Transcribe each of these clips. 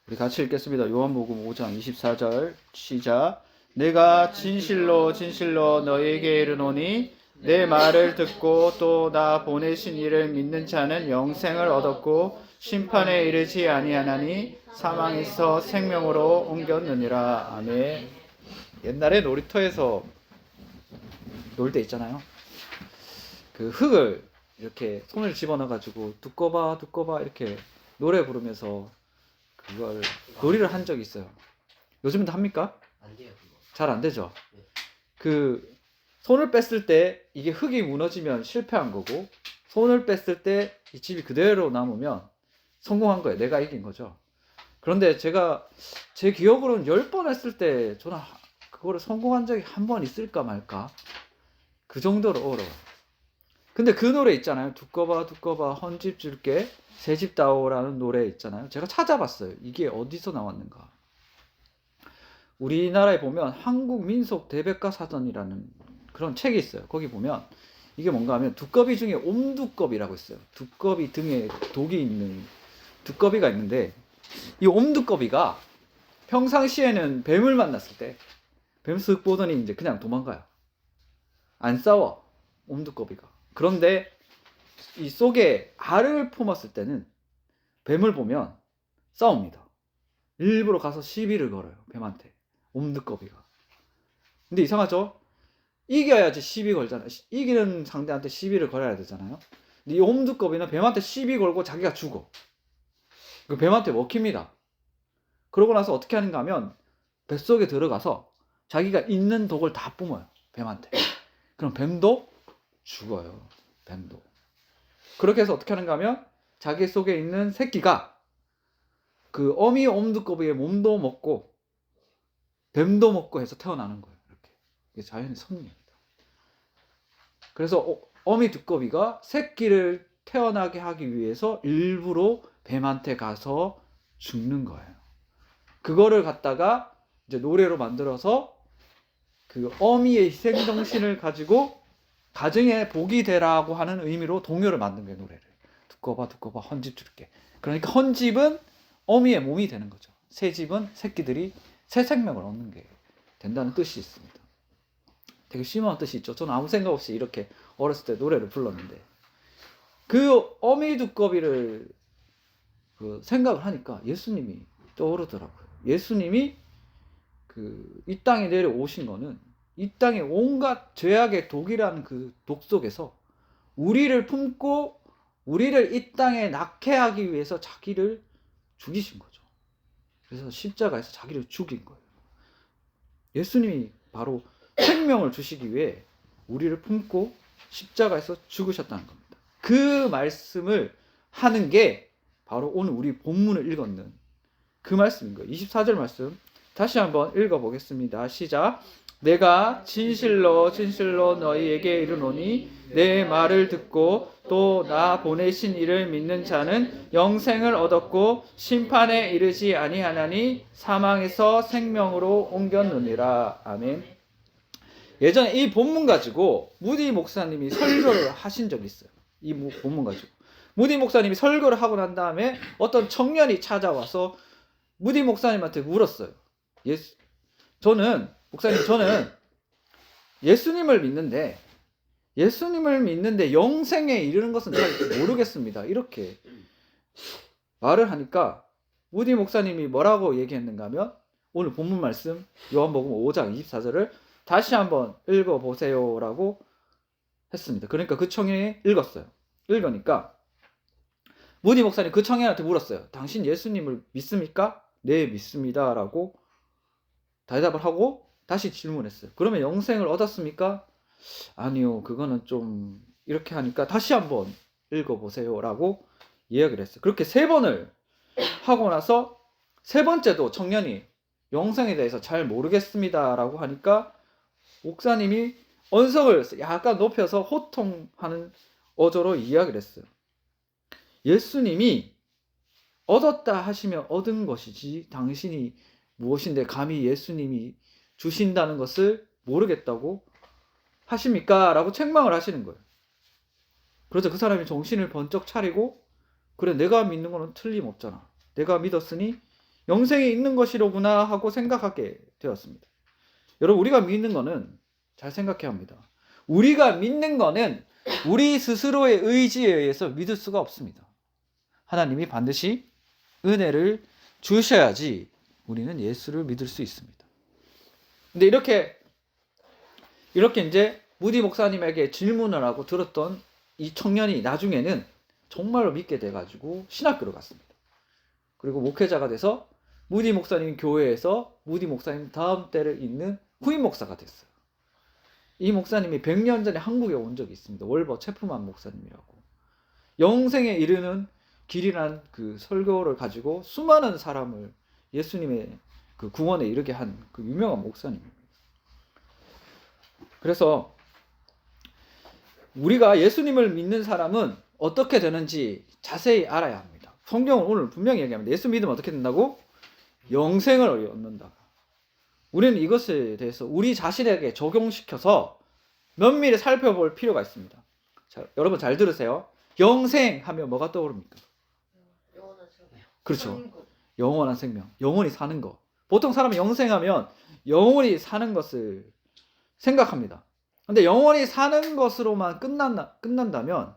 우리 같이 읽겠습니다. 요한복음 5장 24절 시작. 내가 진실로 진실로 너희에게 이르노니 내 말을 듣고 또 나 보내신 이를 믿는 자는 영생을 얻었고 심판에 이르지 아니하나니 사망에서 생명으로 옮겼느니라. 아멘. 옛날에 놀이터에서 놀 때 있잖아요. 그 흙을 이렇게 손을 집어넣어 가지고 두꺼봐 두꺼봐 이렇게 노래 부르면서 그걸 놀이를 한 적이 있어요. 요즘도 합니까? 안 돼요, 그거. 잘 안 되죠. 네. 그 손을 뺐을 때 이게 흙이 무너지면 실패한 거고, 손을 뺐을 때 이 집이 그대로 남으면 성공한 거예요. 내가 이긴 거죠. 그런데 제가 제 기억으로는 10번 했을 때 저는 그거를 성공한 적이 한 번 있을까 말까, 그 정도로 어려워요. 근데 그 노래 있잖아요. 두꺼봐 두꺼봐 헌집 줄게 새집 다오라는 노래 있잖아요. 제가 찾아봤어요. 이게 어디서 나왔는가. 우리나라에 보면 한국민속 대백과 사전이라는 그런 책이 있어요. 거기 보면 이게 뭔가 하면 두꺼비 중에 옴두꺼비라고 있어요. 두꺼비 등에 독이 있는 두꺼비가 있는데, 이 옴두꺼비가 평상시에는 뱀을 만났을 때 뱀 쓱 보더니 이제 그냥 도망가요. 안 싸워, 옴두꺼비가. 그런데 이 속에 알을 품었을 때는 뱀을 보면 싸웁니다. 일부러 가서 시비를 걸어요, 뱀한테. 옴두꺼비가. 근데 이상하죠? 이겨야지 시비 걸잖아요. 이기는 상대한테 시비를 걸어야 되잖아요. 근데 이 옴두꺼비는 뱀한테 시비 걸고 자기가 죽어. 그 뱀한테 먹힙니다. 그러고 나서 어떻게 하는가 하면 뱃속에 들어가서 자기가 있는 독을 다 뿜어요, 뱀한테. 그럼 뱀도 죽어요. 뱀도. 그렇게 해서 어떻게 하는가 하면 자기 속에 있는 새끼가 그 어미 옴두꺼비의 몸도 먹고 뱀도 먹고 해서 태어나는 거예요. 이렇게. 이게 자연의 섭리입니다. 그래서 어미 두꺼비가 새끼를 태어나게 하기 위해서 일부러 뱀한테 가서 죽는 거예요. 그거를 갖다가 이제 노래로 만들어서 그 어미의 희생정신을 가지고 가정에 복이 되라고 하는 의미로 동요를 만든 거예요, 노래를. 두꺼봐 두꺼봐 헌집 줄게. 그러니까 헌집은 어미의 몸이 되는 거죠. 새집은 새끼들이 새 생명을 얻는 게 된다는 뜻이 있습니다. 되게 심오한 뜻이 있죠. 저는 아무 생각 없이 이렇게 어렸을 때 노래를 불렀는데, 그 어미 두꺼비를 생각을 하니까 예수님이 떠오르더라고요. 예수님이 이 땅에 내려오신 거는 이 땅에 온갖 죄악의 독이라는 그 독 속에서 우리를 품고 우리를 이 땅에 낳게 하기 위해서 자기를 죽이신 거죠. 그래서 십자가에서 자기를 죽인 거예요. 예수님이 바로 생명을 주시기 위해 우리를 품고 십자가에서 죽으셨다는 겁니다. 그 말씀을 하는 게 바로 오늘 우리 본문을 읽었는 그 말씀인 거예요. 24절 말씀 다시 한번 읽어보겠습니다. 시작. 내가 진실로 진실로 너희에게 이르노니 내 말을 듣고 또 나 보내신 이를 믿는 자는 영생을 얻었고 심판에 이르지 아니하나니 사망에서 생명으로 옮겼느니라. 아멘. 예전에 이 본문 가지고 무디 목사님이 설교를 하신 적이 있어요. 이 본문 가지고 무디 목사님이 설교를 하고 난 다음에 어떤 청년이 찾아와서 무디 목사님한테 물었어요. 목사님, 저는 예수님을 믿는데 영생에 이르는 것은 잘 모르겠습니다. 이렇게 말을 하니까 무디 목사님이 뭐라고 얘기했는가 하면 오늘 본문 말씀 요한복음 5장 24절을 다시 한번 읽어보세요 라고 했습니다. 그러니까 그 청년이 읽었어요. 읽으니까 무디 목사님 그 청년한테 물었어요. 당신 예수님을 믿습니까? 네, 믿습니다 라고 대답을 하고 다시 질문했어요. 그러면 영생을 얻었습니까? 아니요, 그거는 좀 이렇게 하니까 다시 한번 읽어보세요 라고 이야기를 했어요. 그렇게 3번을 하고 나서 3번째도 청년이 영생에 대해서 잘 모르겠습니다 라고 하니까 목사님이 언성을 약간 높여서 호통하는 어조로 이야기를 했어요. 예수님이 얻었다 하시면 얻은 것이지 당신이 무엇인데 감히 예수님이 주신다는 것을 모르겠다고 하십니까? 라고 책망을 하시는 거예요. 그래서 그 사람이 정신을 번쩍 차리고, 그래 내가 믿는 거는 틀림없잖아. 내가 믿었으니 영생이 있는 것이로구나 하고 생각하게 되었습니다. 여러분, 우리가 믿는 거는 잘 생각해야 합니다. 우리가 믿는 거는 우리 스스로의 의지에 의해서 믿을 수가 없습니다. 하나님이 반드시 은혜를 주셔야지 우리는 예수를 믿을 수 있습니다. 근데 이렇게 이제 무디 목사님에게 질문을 하고 들었던 이 청년이 나중에는 정말로 믿게 돼가지고 신학교로 갔습니다. 그리고 목회자가 돼서 무디 목사님 교회에서 무디 목사님 다음 때를 잇는 후임 목사가 됐어요. 이 목사님이 100년 전에 한국에 온 적이 있습니다. 월버 체프만 목사님이라고. 영생에 이르는 길이란 그 설교를 가지고 수많은 사람을 예수님의 그 구원에 이르게 한 그 유명한 목사님입니다. 그래서 우리가 예수님을 믿는 사람은 어떻게 되는지 자세히 알아야 합니다. 성경은 오늘 분명히 얘기합니다. 예수 믿으면 어떻게 된다고? 영생을 얻는다. 우리는 이것에 대해서 우리 자신에게 적용시켜서 면밀히 살펴볼 필요가 있습니다. 자, 여러분 잘 들으세요. 영생 하면 뭐가 떠오릅니까? 영원한 생명. 그렇죠. 영원한 생명. 영원히 사는 것. 보통 사람이 영생하면 영원히 사는 것을 생각합니다. 근데 영원히 사는 것으로만 끝난다면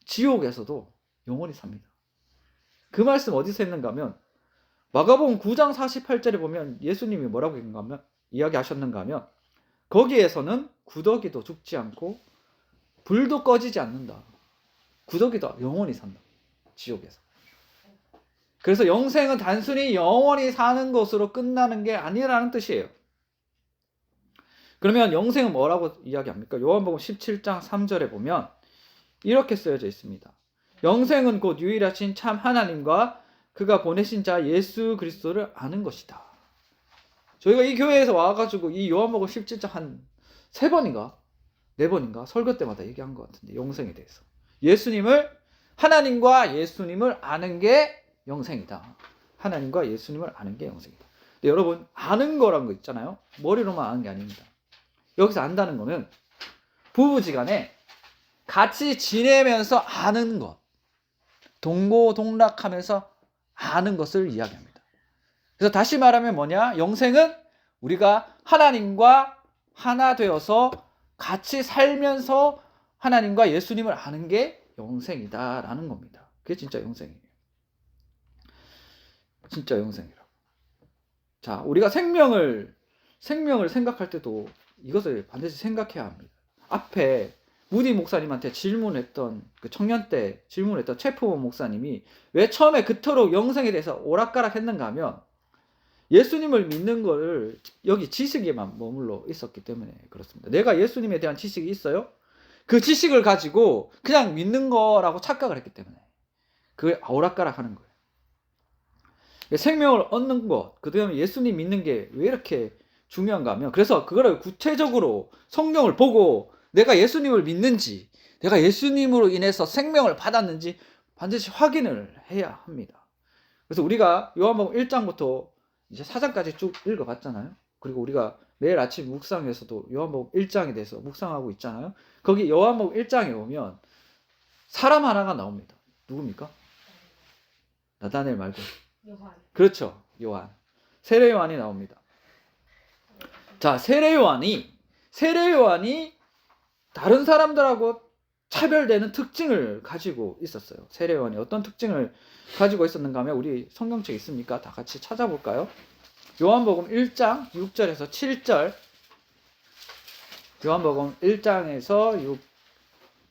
지옥에서도 영원히 삽니다. 그 말씀 어디서 했는가 하면 마가복음 9장 48절에 보면 예수님이 뭐라고 이야기하셨는가 하면 거기에서는 구더기도 죽지 않고 불도 꺼지지 않는다. 구더기도 영원히 산다. 지옥에서. 그래서 영생은 단순히 영원히 사는 것으로 끝나는 게 아니라는 뜻이에요. 그러면 영생은 뭐라고 이야기합니까? 요한복음 17장 3절에 보면 이렇게 쓰여져 있습니다. 영생은 곧 유일하신 참 하나님과 그가 보내신 자 예수 그리스도를 아는 것이다. 저희가 이 교회에서 와가지고 이 요한복음 17장 한 3번인가 4번인가 설교 때마다 얘기한 것 같은데, 영생에 대해서. 하나님과 예수님을 아는 게 영생이다. 하나님과 예수님을 아는 게 영생이다. 근데 여러분, 아는 거란 거 있잖아요. 머리로만 아는 게 아닙니다. 여기서 안다는 거는 부부지간에 같이 지내면서 아는 것, 동고동락하면서 아는 것을 이야기합니다. 그래서 다시 말하면 뭐냐? 영생은 우리가 하나님과 하나 되어서 같이 살면서 하나님과 예수님을 아는 게 영생이다라는 겁니다. 그게 진짜 영생이에요. 진짜 영생이라고. 자, 우리가 생명을 생각할 때도 이것을 반드시 생각해야 합니다. 앞에 무디 목사님한테 질문했던 그 청년 때 질문했던 체프먼 목사님이 왜 처음에 그토록 영생에 대해서 오락가락 했는가 하면 예수님을 믿는 거를 여기 지식에만 머물러 있었기 때문에 그렇습니다. 내가 예수님에 대한 지식이 있어요? 그 지식을 가지고 그냥 믿는 거라고 착각을 했기 때문에 그게 오락가락 하는 거예요. 생명을 얻는 것, 그 다음에 예수님 믿는 게 왜 이렇게 중요한가 하면, 그래서 그거를 구체적으로 성경을 보고 내가 예수님을 믿는지, 내가 예수님으로 인해서 생명을 받았는지 반드시 확인을 해야 합니다. 그래서 우리가 요한복음 1장부터 이제 4장까지 쭉 읽어봤잖아요. 그리고 우리가 매일 아침 묵상에서도 요한복음 1장에 대해서 묵상하고 있잖아요. 거기 요한복음 1장에 오면 사람 하나가 나옵니다. 누굽니까? 나다넬 말고. 요한. 그렇죠. 요한. 세례 요한이 나옵니다. 자, 세례 요한이 다른 사람들하고 차별되는 특징을 가지고 있었어요. 세례 요한이 어떤 특징을 가지고 있었는가 하면 우리 성경책에 있습니까? 다 같이 찾아볼까요? 요한복음 1장 6절에서 7절. 요한복음 1장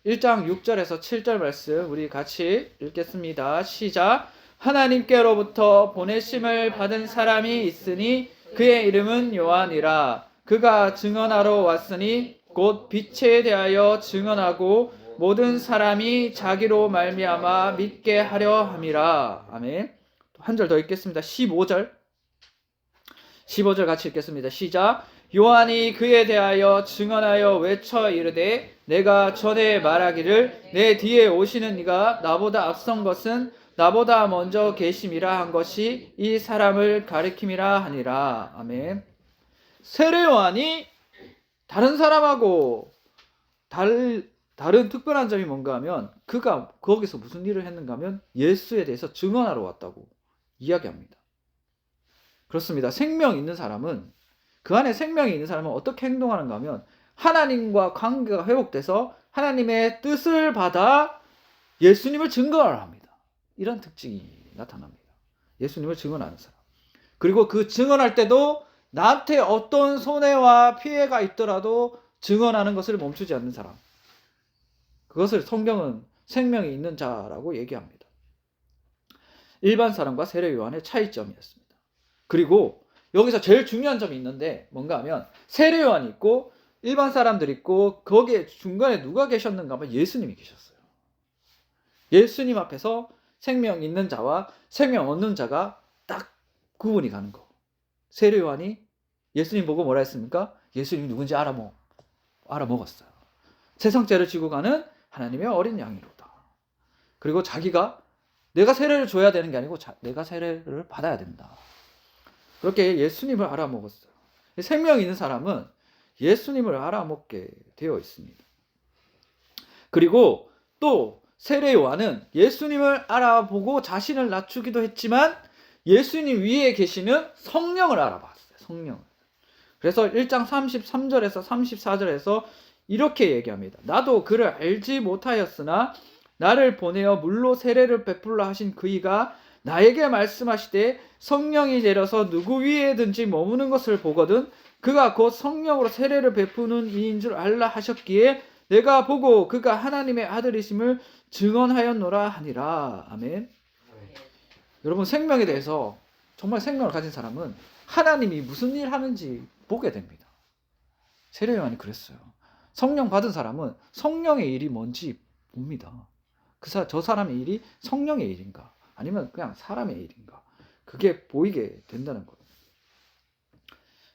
6절에서 7절 말씀 우리 같이 읽겠습니다. 시작. 하나님께로부터 보내심을 받은 사람이 있으니 그의 이름은 요한이라. 그가 증언하러 왔으니 곧 빛에 대하여 증언하고 모든 사람이 자기로 말미암아 믿게 하려 함이라. 아멘. 한 절 더 읽겠습니다. 15절 같이 읽겠습니다. 시작. 요한이 그에 대하여 증언하여 외쳐 이르되 내가 전에 말하기를 내 뒤에 오시는 이가 나보다 앞선 것은 나보다 먼저 계심이라 한 것이 이 사람을 가리킴이라 하니라. 아멘. 세례 요한이 다른 사람하고 다른 특별한 점이 뭔가 하면 그가 거기서 무슨 일을 했는가 하면 예수에 대해서 증언하러 왔다고 이야기합니다. 그렇습니다. 생명 있는 사람은, 그 안에 생명이 있는 사람은 어떻게 행동하는가 하면 하나님과 관계가 회복돼서 하나님의 뜻을 받아 예수님을 증거를 합니다. 이런 특징이 나타납니다. 예수님을 증언하는 사람. 그리고 그 증언할 때도 나한테 어떤 손해와 피해가 있더라도 증언하는 것을 멈추지 않는 사람. 그것을 성경은 생명이 있는 자라고 얘기합니다. 일반 사람과 세례 요한의 차이점이었습니다. 그리고 여기서 제일 중요한 점이 있는데 뭔가 하면 세례 요한이 있고 일반 사람들이 있고 거기에 중간에 누가 계셨는가 하면 예수님이 계셨어요. 예수님 앞에서 생명 있는 자와 생명 없는 자가 딱 구분이 가는 거. 세례 요한이 예수님 보고 뭐라 했습니까? 예수님이 누군지 알아먹었어요. 세상 죄를 지고 가는 하나님의 어린 양이로다. 그리고 자기가 내가 세례를 줘야 되는 게 아니고 내가 세례를 받아야 된다. 그렇게 예수님을 알아먹었어요. 생명 있는 사람은 예수님을 알아먹게 되어 있습니다. 그리고 또 세례 요한은 예수님을 알아보고 자신을 낮추기도 했지만 예수님 위에 계시는 성령을 알아봤어요. 성령을. 그래서 1장 33절에서 34절에서 이렇게 얘기합니다. 나도 그를 알지 못하였으나 나를 보내어 물로 세례를 베풀라 하신 그이가 나에게 말씀하시되 성령이 내려서 누구 위에든지 머무는 것을 보거든 그가 곧 성령으로 세례를 베푸는 이인 줄 알라 하셨기에 내가 보고 그가 하나님의 아들이심을 증언하였노라 하니라. 아멘. 여러분 생명에 대해서 정말 생명을 가진 사람은 하나님이 무슨 일 하는지 보게 됩니다. 세례 요한이 그랬어요. 성령 받은 사람은 성령의 일이 뭔지 봅니다. 저 사람의 일이 성령의 일인가 아니면 그냥 사람의 일인가 그게 보이게 된다는 거예요.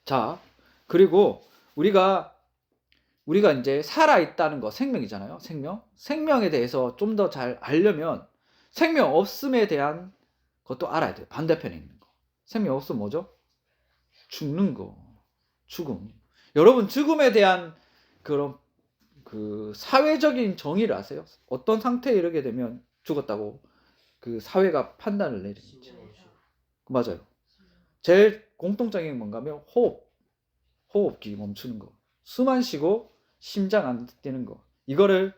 자, 그리고 우리가 이제 살아있다는 거 생명이잖아요. 생명에 대해서 좀 더 잘 알려면 생명 없음에 대한 것도 알아야 돼요. 반대편에 있는 거. 생명 없음 뭐죠? 죽는 거. 죽음. 여러분 죽음에 대한 그런 그 사회적인 정의를 아세요? 어떤 상태에 이르게 되면 죽었다고 그 사회가 판단을 내리는지. 맞아요. 제일 공통적인 게 뭔가 하면 호흡기 멈추는 거. 숨 안 쉬고 심장 안 뛰는 거. 이거를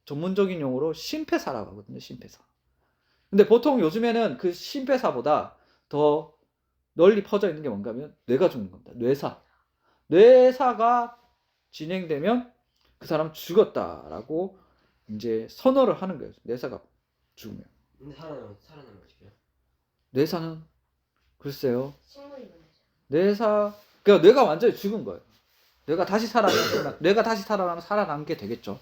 전문적인 용어로 심폐사라고 하거든요. 심폐사. 근데 보통 요즘에는 그 심폐사보다 더 널리 퍼져 있는 게 뭔가 하면 뇌가 죽는 겁니다. 뇌사가 진행되면 그 사람 죽었다라고 이제 선언을 하는 거예요. 뇌사가 죽으면. 근데 살아나면 어떡해요? 뇌사는 글쎄요. 식물이 문제죠. 그러니까 뇌가 완전히 죽은 거예요. 뇌가 다시 살아나면 살아남게 되겠죠.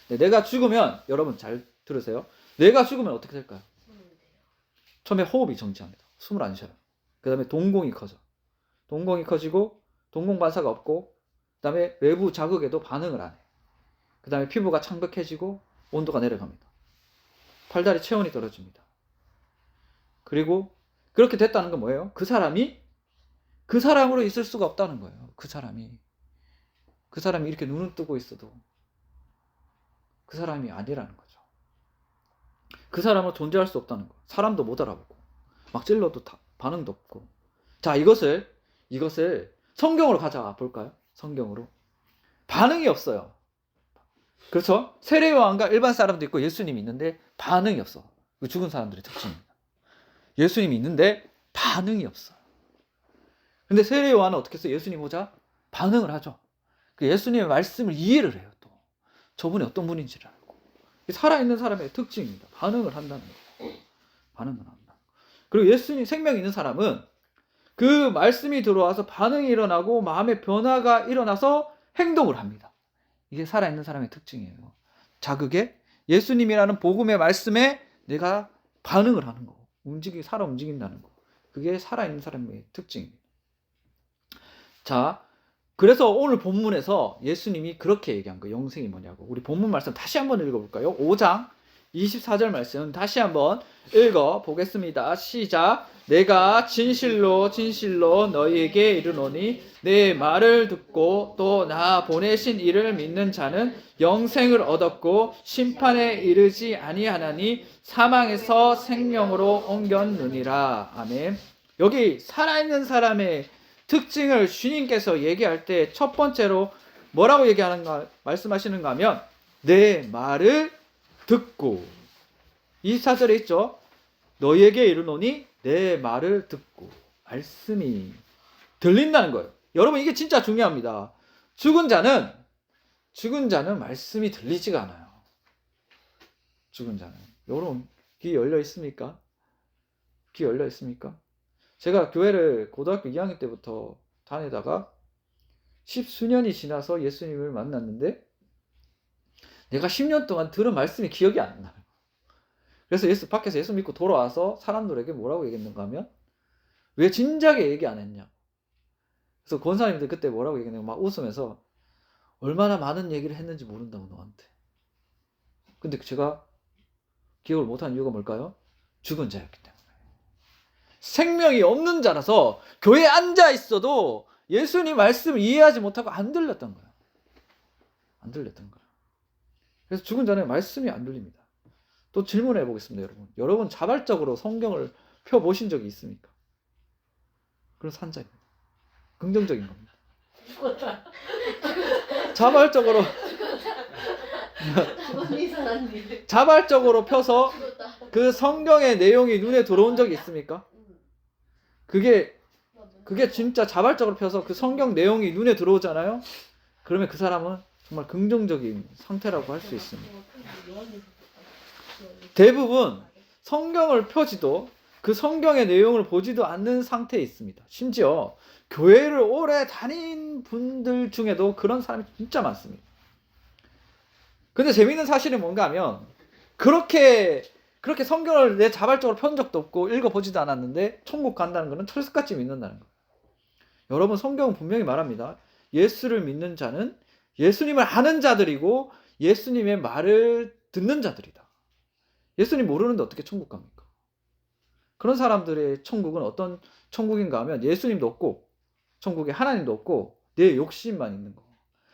뇌가 죽으면 여러분 잘 들으세요. 뇌가 죽으면 어떻게 될까요? 처음에 호흡이 정지합니다. 숨을 안 쉬어요. 그 다음에 동공이 커져. 동공이 커지고 동공 반사가 없고 그 다음에 외부 자극에도 반응을 안 해. 그 다음에 피부가 창백해지고 온도가 내려갑니다. 팔다리 체온이 떨어집니다. 그리고 그렇게 됐다는 건 뭐예요? 그 사람이 그 사람으로 있을 수가 없다는 거예요. 그 사람이 이렇게 눈을 뜨고 있어도 그 사람이 아니라는 거죠. 그 사람은 존재할 수 없다는 거. 사람도 못 알아보고 막 찔러도 반응도 없고. 자, 이것을 성경으로 가져와 볼까요? 성경으로. 반응이 없어요. 그렇죠? 세례 요한과 일반 사람도 있고 예수님이 있는데 반응이 없어. 그 죽은 사람들의 특징입니다. 예수님이 있는데 반응이 없어요. 근데 세례 요한은 어떻게 했어요? 예수님 보자 반응을 하죠. 그 예수님의 말씀을 이해를 해요. 또 저분이 어떤 분인지를 알고. 살아있는 사람의 특징입니다. 반응을 한다는 거예요. 반응을 한다. 그리고 예수님 생명 있는 사람은 그 말씀이 들어와서 반응이 일어나고 마음의 변화가 일어나서 행동을 합니다. 이게 살아있는 사람의 특징이에요. 자극에 예수님이라는 복음의 말씀에 내가 반응을 하는 거. 살아 움직인다는 거. 그게 살아있는 사람의 특징입니다. 자, 그래서 오늘 본문에서 예수님이 그렇게 얘기한 거예요. 영생이 뭐냐고. 우리 본문 말씀 다시 한번 읽어볼까요? 5장 24절 말씀 다시 한번 읽어보겠습니다. 시작. 내가 진실로 너희에게 이르노니 내 말을 듣고 또 나 보내신 이를 믿는 자는 영생을 얻었고 심판에 이르지 아니하나니 사망에서 생명으로 옮겼느니라. 아멘. 여기 살아있는 사람의 특징을 주님께서 얘기할 때 첫 번째로 뭐라고 얘기하는가 말씀하시는가 하면 내 말을 듣고, 24절에 있죠. 너희에게 이르노니 내 말을 듣고, 말씀이 들린다는 거예요. 여러분 이게 진짜 중요합니다. 죽은 자는 말씀이 들리지가 않아요. 죽은 자는. 여러분 귀 열려 있습니까? 귀 열려 있습니까? 제가 교회를 고등학교 2학년 때부터 다니다가 10수년이 지나서 예수님을 만났는데 내가 10년 동안 들은 말씀이 기억이 안 나요. 그래서 밖에서 예수 믿고 돌아와서 사람들에게 뭐라고 얘기했는가 하면 왜 진작에 얘기 안 했냐. 그래서 권사님들 그때 뭐라고 얘기했냐면 막 웃으면서 얼마나 많은 얘기를 했는지 모른다고 너한테. 근데 제가 기억을 못한 이유가 뭘까요? 죽은 자였기 때문에. 생명이 없는 자라서 교회에 앉아 있어도 예수님 말씀을 이해하지 못하고 안 들렸던 거예요. 안 들렸던 거예요. 그래서 죽은 자는 말씀이 안 들립니다. 또 질문해 보겠습니다, 여러분. 여러분 자발적으로 성경을 펴보신 적이 있습니까? 그런 산자입니다. 긍정적인 겁니다. 죽었다. 자발적으로 죽었니 살았니? 자발적으로 펴서 죽었다. 그 성경의 내용이 눈에 들어온 적이 있습니까? 그게 진짜 자발적으로 펴서 그 성경 내용이 눈에 들어오잖아요. 그러면 그 사람은 정말 긍정적인 상태라고 할 수 있습니다. 대부분 성경을 펴지도 그 성경의 내용을 보지도 않는 상태에 있습니다. 심지어 교회를 오래 다닌 분들 중에도 그런 사람이 진짜 많습니다. 근데 재미있는 사실은 뭔가 하면 그렇게 성경을 내 자발적으로 편 적도 없고 읽어보지도 않았는데 천국 간다는 것은 철석같이 믿는다는 거예요. 여러분 성경은 분명히 말합니다. 예수를 믿는 자는 예수님을 아는 자들이고 예수님의 말을 듣는 자들이다. 예수님 모르는데 어떻게 천국 갑니까? 그런 사람들의 천국은 어떤 천국인가 하면 예수님도 없고 천국에 하나님도 없고 내 욕심만 있는 거.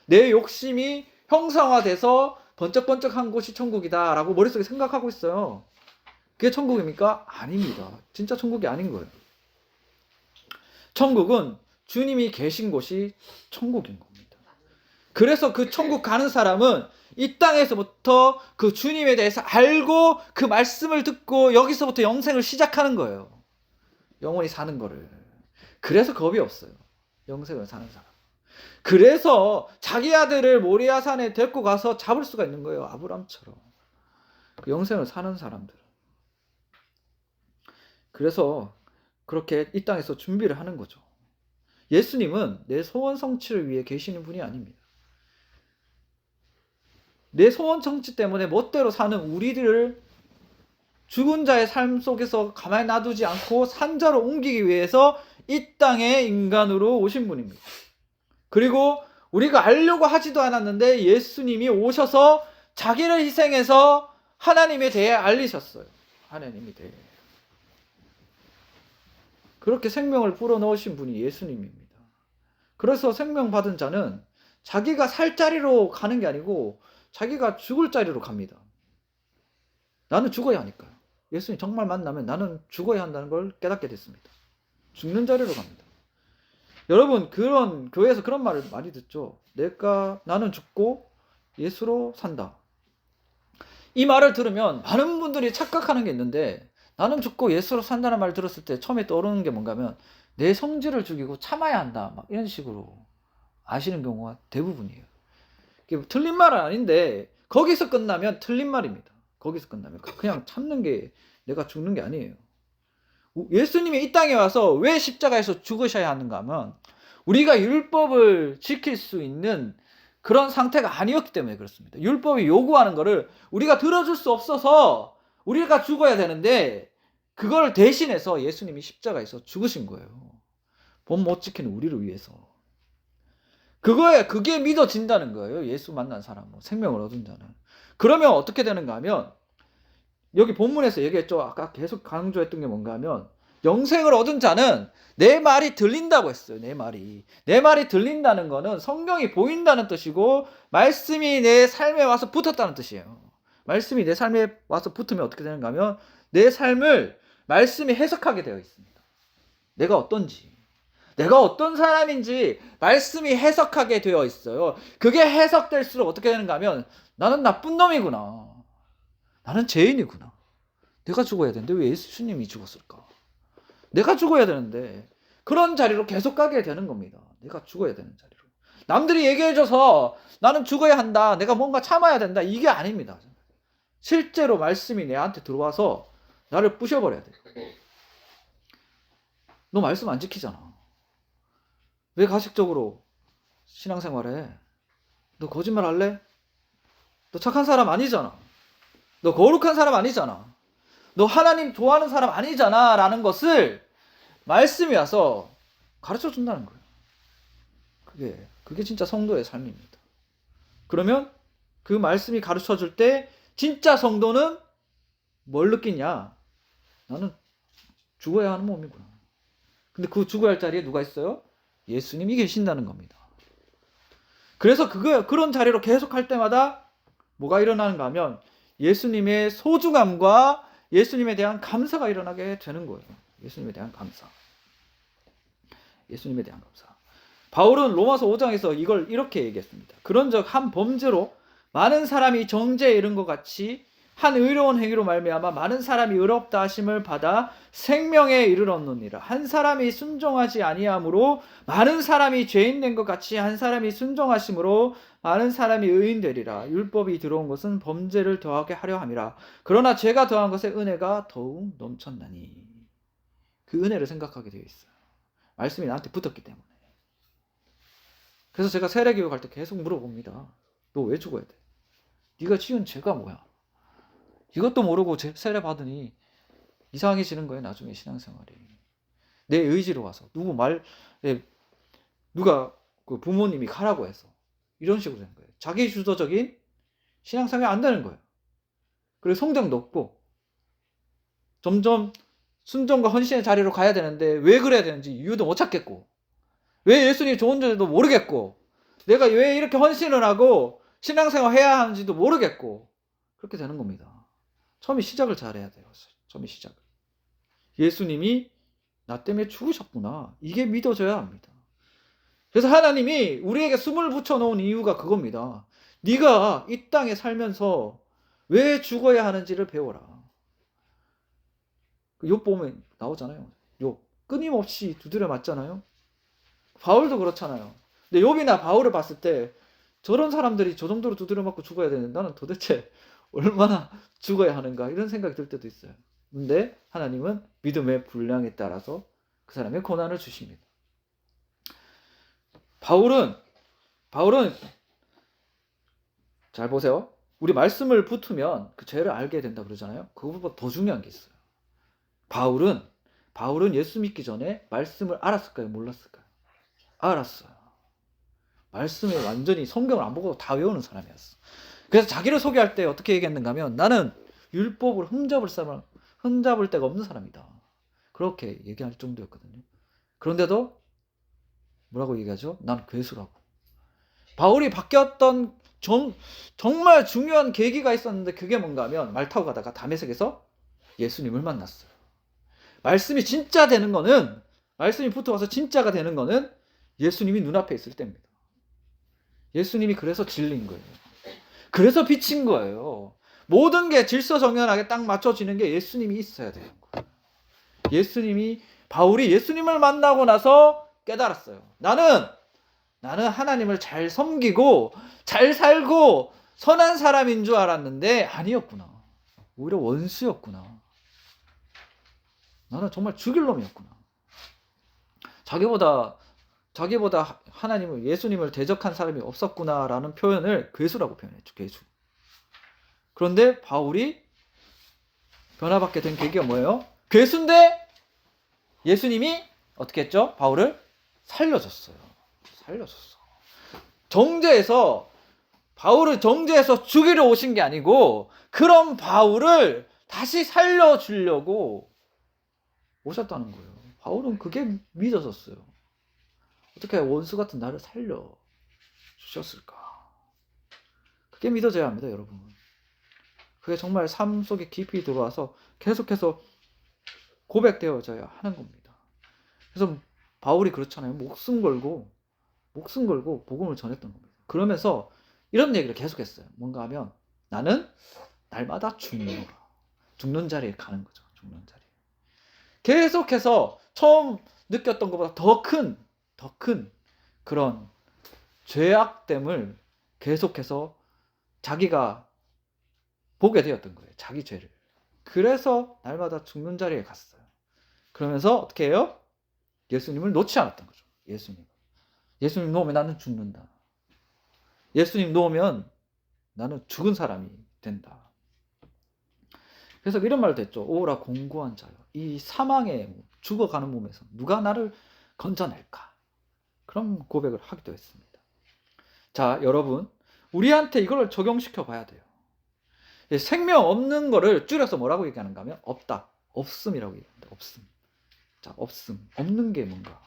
내 욕심이 형상화돼서 번쩍번쩍한 곳이 천국이다 라고 머릿속에 생각하고 있어요. 그게 천국입니까? 아닙니다. 진짜 천국이 아닌 거예요. 천국은 주님이 계신 곳이 천국인 겁니다. 그래서 그 천국 가는 사람은 이 땅에서부터 그 주님에 대해서 알고 그 말씀을 듣고 여기서부터 영생을 시작하는 거예요. 영원히 사는 거를. 그래서 겁이 없어요. 영생을 사는 사람. 그래서 자기 아들을 모리아 산에 데리고 가서 잡을 수가 있는 거예요. 아브람처럼. 그 영생을 사는 사람들. 그래서 그렇게 이 땅에서 준비를 하는 거죠. 예수님은 내 소원 성취를 위해 계시는 분이 아닙니다. 내 소원 성취 때문에 멋대로 사는 우리들을 죽은 자의 삶 속에서 가만히 놔두지 않고 산자로 옮기기 위해서 이 땅에 인간으로 오신 분입니다. 그리고 우리가 알려고 하지도 않았는데 예수님이 오셔서 자기를 희생해서 하나님에 대해 알리셨어요. 하나님에 대해. 그렇게 생명을 불어넣으신 분이 예수님입니다. 그래서 생명 받은 자는 자기가 살 자리로 가는 게 아니고 자기가 죽을 자리로 갑니다. 나는 죽어야 하니까요. 예수님 정말 만나면 나는 죽어야 한다는 걸 깨닫게 됐습니다. 죽는 자리로 갑니다. 여러분 그런 교회에서 그런 말을 많이 듣죠. 나는 죽고 예수로 산다. 이 말을 들으면 많은 분들이 착각하는 게 있는데 나는 죽고 예수로 산다는 말을 들었을 때 처음에 떠오르는 게 뭔가 하면 내 성질을 죽이고 참아야 한다. 막 이런 식으로 아시는 경우가 대부분이에요. 이게 틀린 말은 아닌데 거기서 끝나면 틀린 말입니다. 거기서 끝나면 그냥 참는 게 내가 죽는 게 아니에요. 예수님이 이 땅에 와서 왜 십자가에서 죽으셔야 하는가 하면 우리가 율법을 지킬 수 있는 그런 상태가 아니었기 때문에 그렇습니다. 율법이 요구하는 거를 우리가 들어줄 수 없어서 우리가 죽어야 되는데 그걸 대신해서 예수님이 십자가에서 죽으신 거예요. 법 못 지키는 우리를 위해서. 그게 믿어진다는 거예요. 예수 만난 사람은, 생명을 얻은 자는. 그러면 어떻게 되는가 하면 여기 본문에서 얘기했죠. 아까 계속 강조했던 게 뭔가 하면 영생을 얻은 자는 내 말이 들린다고 했어요. 내 말이 들린다는 거는 성경이 보인다는 뜻이고 말씀이 내 삶에 와서 붙었다는 뜻이에요. 말씀이 내 삶에 와서 붙으면 어떻게 되는가 하면 내 삶을 말씀이 해석하게 되어 있습니다. 내가 어떤지, 내가 어떤 사람인지 말씀이 해석하게 되어 있어요. 그게 해석될수록 어떻게 되는가 하면 나는 나쁜 놈이구나. 나는 죄인이구나. 내가 죽어야 되는데 왜 예수님이 죽었을까? 내가 죽어야 되는데 그런 자리로 계속 가게 되는 겁니다. 내가 죽어야 되는 자리로. 남들이 얘기해줘서 나는 죽어야 한다. 내가 뭔가 참아야 된다. 이게 아닙니다. 실제로 말씀이 내한테 들어와서 나를 부셔버려야 돼. 너 말씀 안 지키잖아. 왜 가식적으로 신앙생활해? 너 거짓말 할래? 너 착한 사람 아니잖아. 너 거룩한 사람 아니잖아. 너 하나님 좋아하는 사람 아니잖아. 라는 것을 말씀이 와서 가르쳐 준다는 거예요. 그게 진짜 성도의 삶입니다. 그러면 그 말씀이 가르쳐 줄 때 진짜 성도는 뭘 느끼냐? 나는 죽어야 하는 몸이구나. 근데 그 죽어야 할 자리에 누가 있어요? 예수님이 계신다는 겁니다. 그래서 그런 자리로 계속 할 때마다 뭐가 일어나는가 하면 예수님의 소중함과 예수님에 대한 감사가 일어나게 되는 거예요. 예수님에 대한 감사. 예수님에 대한 감사. 바울은 로마서 5장에서 이걸 이렇게 얘기했습니다. 그런즉 한 범죄로 많은 사람이 정죄에 이른 것 같이 한 의로운 행위로 말미암아 많은 사람이 의롭다 하심을 받아 생명에 이르렀느니라. 한 사람이 순종하지 아니함으로 많은 사람이 죄인 된 것 같이 한 사람이 순종하심으로 많은 사람이 의인 되리라. 율법이 들어온 것은 범죄를 더하게 하려 함이라. 그러나 죄가 더한 것에 은혜가 더욱 넘쳤나니. 그 은혜를 생각하게 되어 있어요. 말씀이 나한테 붙었기 때문에. 그래서 제가 세례교육 할 때 계속 물어봅니다. 너 왜 죽어야 돼? 네가 지은 죄가 뭐야? 이것도 모르고 세례 받으니 이상해지는 거예요. 나중에 신앙생활이. 내 의지로 와서 누가 그 부모님이 가라고 해서 이런 식으로 된 거예요. 자기 주도적인 신앙생활이 안 되는 거예요. 그리고 성적 높고 점점 순종과 헌신의 자리로 가야 되는데 왜 그래야 되는지 이유도 못 찾겠고 왜 예수님이 좋은지도 모르겠고 내가 왜 이렇게 헌신을 하고 신앙생활 해야 하는지도 모르겠고 그렇게 되는 겁니다. 처음에 시작을 잘해야 돼요. 처음에 시작을. 예수님이 나 때문에 죽으셨구나. 이게 믿어져야 합니다. 그래서 하나님이 우리에게 숨을 붙여놓은 이유가 그겁니다. 네가 이 땅에 살면서 왜 죽어야 하는지를 배워라. 욥 보면 나오잖아요. 욥 끊임없이 두드려 맞잖아요. 바울도 그렇잖아요. 근데 욥이나 바울을 봤을 때 저런 사람들이 저 정도로 두드려 맞고 죽어야 되는데 나는 도대체 얼마나 죽어야 하는가 이런 생각이 들 때도 있어요. 근데 하나님은 믿음의 분량에 따라서 그 사람의 고난을 주십니다. 바울은 잘 보세요. 우리 말씀을 붙으면 그 죄를 알게 된다 그러잖아요. 그거보다 더 중요한 게 있어요. 바울은 예수 믿기 전에 말씀을 알았을까요? 몰랐을까요? 알았어요. 말씀에 완전히 성경을 안 보고 다 외우는 사람이었어. 그래서 자기를 소개할 때 어떻게 얘기했는가 하면 나는 율법을 흠잡을 데가 없는 사람이다. 그렇게 얘기할 정도였거든요. 그런데도 뭐라고 얘기하죠? 난 괴수라고. 바울이 바뀌었던 정말 중요한 계기가 있었는데 그게 뭔가 하면 말 타고 가다가 다메섹에서 예수님을 만났어요. 말씀이 진짜 되는 거는 말씀이 붙어와서 진짜가 되는 거는 예수님이 눈앞에 있을 때입니다. 예수님이 그래서 진리인 거예요. 그래서 빛인 거예요. 모든 게 질서정연하게 딱 맞춰지는 게 예수님이 있어야 되는 거예요. 바울이 예수님을 만나고 나서 깨달았어요. 나는 하나님을 잘 섬기고 잘 살고 선한 사람인 줄 알았는데 아니었구나. 오히려 원수였구나. 나는 정말 죽일 놈이었구나. 자기보다 하나님을 예수님을 대적한 사람이 없었구나라는 표현을 괴수라고 표현했죠. 괴수. 그런데 바울이 변화받게 된 계기가 뭐예요? 괴수인데 예수님이 어떻게 했죠? 바울을 살려줬어요. 바울을 정죄해서 죽이러 오신 게 아니고 그런 바울을 다시 살려주려고 오셨다는 거예요. 바울은 그게 믿어졌어요. 어떻게 원수 같은 나를 살려주셨을까? 그게 믿어져야 합니다, 여러분. 그게 정말 삶 속에 깊이 들어와서 계속해서 고백되어져야 하는 겁니다. 그래서 바울이 그렇잖아요. 목숨 걸고 복음을 전했던 겁니다. 그러면서 이런 얘기를 계속했어요. 뭔가 하면 나는 날마다 죽는 자리에 가는 거죠. 죽는 자리에. 계속해서 처음 느꼈던 것보다 더 큰 그런 죄악됨을 계속해서 자기가 보게 되었던 거예요. 자기 죄를. 그래서 날마다 죽는 자리에 갔어요. 그러면서 어떻게 해요? 예수님을 놓지 않았던 거죠. 예수님 놓으면 나는 죽는다. 예수님 놓으면 나는 죽은 사람이 된다. 그래서 이런 말도 했죠. 오라 공고한 자여. 이 사망에 죽어가는 몸에서 누가 나를 건져낼까? 그런 고백을 하기도 했습니다. 자, 여러분. 우리한테 이걸 적용시켜 봐야 돼요. 생명 없는 거를 줄여서 뭐라고 얘기하는가 하면 없다. 없음이라고 얘기합니다. 없음. 자, 없음. 없는 게 뭔가.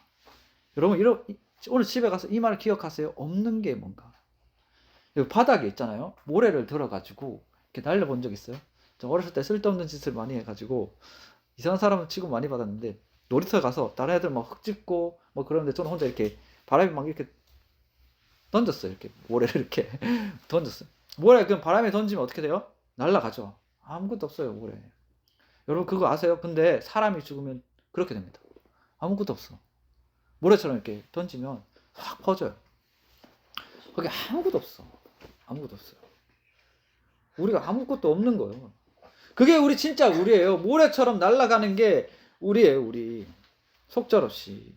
여러분, 오늘 집에 가서 이 말을 기억하세요. 없는 게 뭔가. 여기 바닥에 있잖아요. 모래를 들어가지고 이렇게 날려본 적 있어요? 저 어렸을 때 쓸데없는 짓을 많이 해가지고 이상한 사람은 취급 많이 받았는데 놀이터에 가서 다른 애들 막 흙 짚고 뭐 그러는데 저는 혼자 이렇게 바람이 막 이렇게 던졌어요. 이렇게 모래를 이렇게 던졌어요. 모래 그럼 바람에 던지면 어떻게 돼요? 날아가죠. 아무것도 없어요, 모래. 여러분 그거 아세요? 근데 사람이 죽으면 그렇게 됩니다. 아무것도 없어. 모래처럼 이렇게 던지면 확 퍼져요. 거기 아무것도 없어. 아무것도 없어요. 우리가 아무것도 없는 거예요. 그게 진짜 우리예요. 모래처럼 날아가는 게 우리예요, 우리. 속절없이.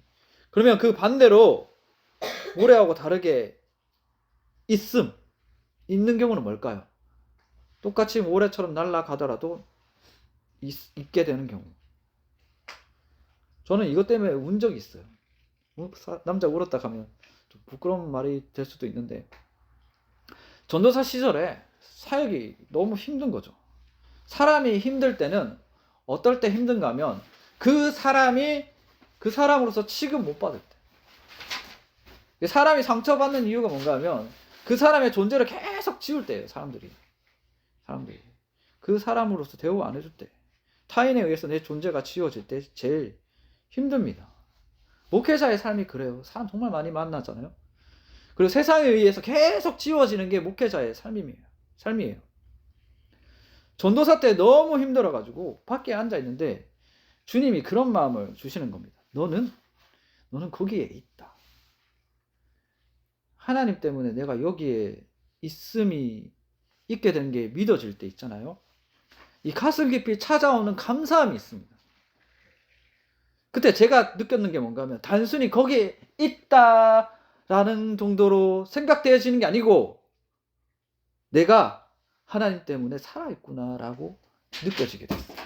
그러면 그 반대로 모래하고 다르게 있는 경우는 뭘까요? 똑같이 모래처럼 날아가더라도 있게 되는 경우. 저는 이것 때문에 운 적이 있어요. 남자 울었다 가면 좀 부끄러운 말이 될 수도 있는데 전도사 시절에 사역이 너무 힘든 거죠. 사람이 힘들 때는 어떨 때 힘든가 하면 그 사람으로서 취급 못 받을 때. 사람이 상처받는 이유가 뭔가 하면 그 사람의 존재를 계속 지울 때예요. 사람들이 그 사람으로서 대우 안 해줄 때, 타인에 의해서 내 존재가 지워질 때 제일 힘듭니다. 목회자의 삶이 그래요. 사람 정말 많이 만나잖아요. 그리고 세상에 의해서 계속 지워지는 게 목회자의 삶이에요. 전도사 때 너무 힘들어가지고 밖에 앉아 있는데 주님이 그런 마음을 주시는 겁니다. 너는 거기에 있다. 하나님 때문에 내가 여기에 있음이 있게 된 게 믿어질 때 있잖아요. 이 가슴 깊이 찾아오는 감사함이 있습니다. 그때 제가 느꼈는 게 뭔가 하면 단순히 거기에 있다라는 정도로 생각되어지는 게 아니고 내가 하나님 때문에 살아있구나라고 느껴지게 됐어요.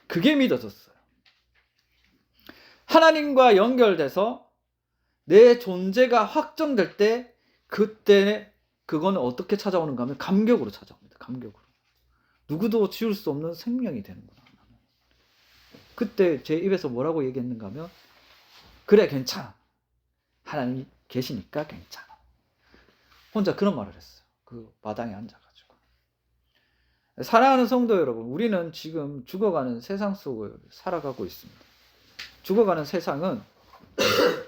그게 믿어졌어요. 하나님과 연결돼서 내 존재가 확정될 때 그때 그거는 어떻게 찾아오는가 하면 감격으로 찾아옵니다. 감격으로. 누구도 지울 수 없는 생명이 되는구나. 그때 제 입에서 뭐라고 얘기했는가 하면 그래 괜찮아. 하나님이 계시니까 괜찮아. 혼자 그런 말을 했어요. 그 마당에 앉아가지고. 사랑하는 성도 여러분, 우리는 지금 죽어가는 세상 속을 살아가고 있습니다. 죽어가는 세상은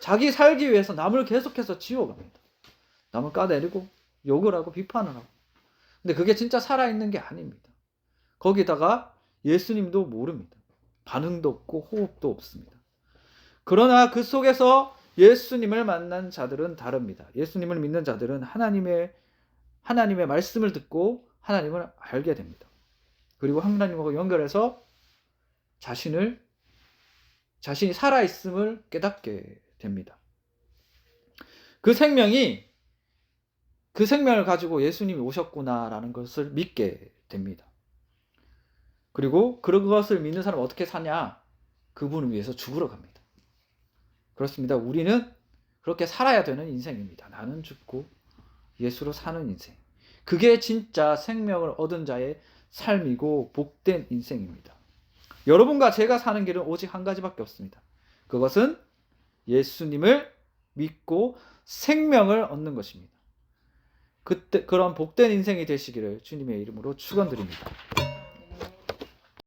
자기 살기 위해서 남을 계속해서 지워갑니다. 남을 까내리고 욕을 하고 비판을 하고. 근데 그게 진짜 살아있는 게 아닙니다. 거기다가 예수님도 모릅니다. 반응도 없고 호흡도 없습니다. 그러나 그 속에서 예수님을 만난 자들은 다릅니다. 예수님을 믿는 자들은 하나님의 말씀을 듣고 하나님을 알게 됩니다. 그리고 하나님과 연결해서 자신이 살아있음을 깨닫게 됩니다. 그 생명을 가지고 예수님이 오셨구나라는 것을 믿게 됩니다. 그리고 그것을 믿는 사람은 어떻게 사냐? 그분을 위해서 죽으러 갑니다. 그렇습니다. 우리는 그렇게 살아야 되는 인생입니다. 나는 죽고 예수로 사는 인생. 그게 진짜 생명을 얻은 자의 삶이고 복된 인생입니다. 여러분과 제가 사는 길은 오직 한 가지밖에 없습니다. 그것은 예수님을 믿고 생명을 얻는 것입니다. 그런 복된 인생이 되시기를 주님의 이름으로 축원드립니다.